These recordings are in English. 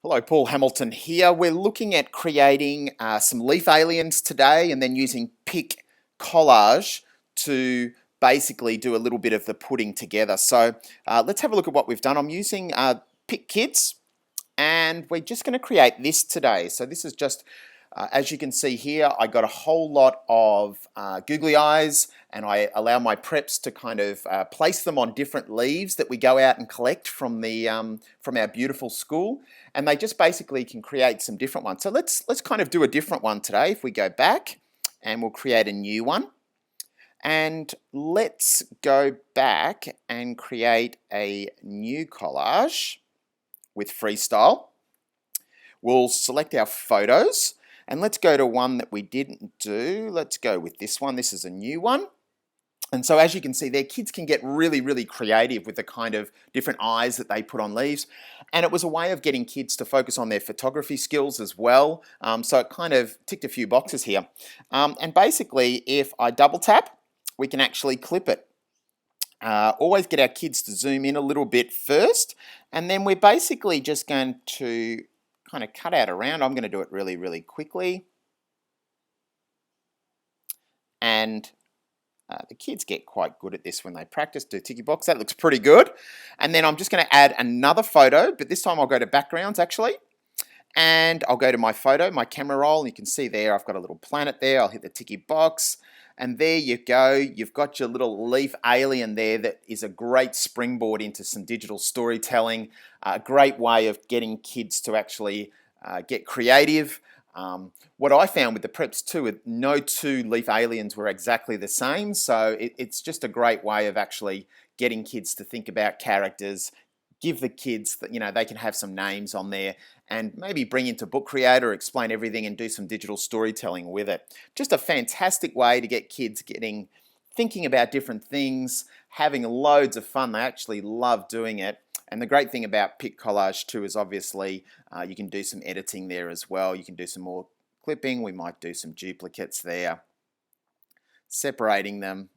Hello, Paul Hamilton here. We're looking at creating some leaf aliens today and then using PicCollage to basically do a little bit of the putting together. So let's have a look at what we've done. I'm using PicKids and we're just going to create this today. So this is just, as you can see here, I got a whole lot of googly eyes and I allow my preps to kind of place them on different leaves that we go out and collect from our beautiful school. And they just basically can create some different ones. So let's kind of do a different one today. If we go back and we'll create a new one. And let's go back and create a new collage with freestyle. We'll select our photos and let's go to one that we didn't do. Let's go with this one. This is a new one. And so as you can see there, kids can get really, really creative with the kind of different eyes that they put on leaves. And it was a way of getting kids to focus on their photography skills as well. So it kind of ticked a few boxes here. And basically, if I double tap, we can actually clip it. Always get our kids to zoom in a little bit first. And then we're basically just going to kind of cut out around. I'm going to do it really, really quickly. And the kids get quite good at this when they practice. Do ticky box. That looks pretty good. And then I'm just going to add another photo, but this time I'll go to backgrounds actually. And I'll go to my photo, my camera roll, and you can see there I've got a little planet there. I'll hit the ticky box. And there you go. You've got your little leaf alien there that is a great springboard into some digital storytelling. A great way of getting kids to actually get creative. What I found with the preps too, no two leaf aliens were exactly the same. So it's just a great way of actually getting kids to think about characters, give the kids, they can have some names on there and maybe bring into Book Creator, explain everything and do some digital storytelling with it. Just a fantastic way to get kids thinking about different things, having loads of fun. They actually love doing it. And the great thing about PicCollage too is obviously you can do some editing there as well. You can do some more clipping. We might do some duplicates there, separating them,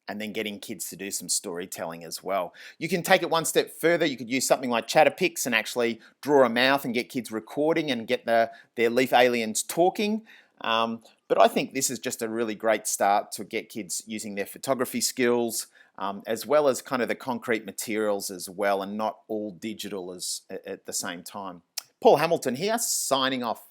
and then getting kids to do some storytelling as well. You can take it one step further. You could use something like Chatterpix and actually draw a mouth and get kids recording and get their leaf aliens talking. But I think this is just a really great start to get kids using their photography skills, as well as kind of the concrete materials as well, and not all digital at the same time. Paul Hamilton here, signing off.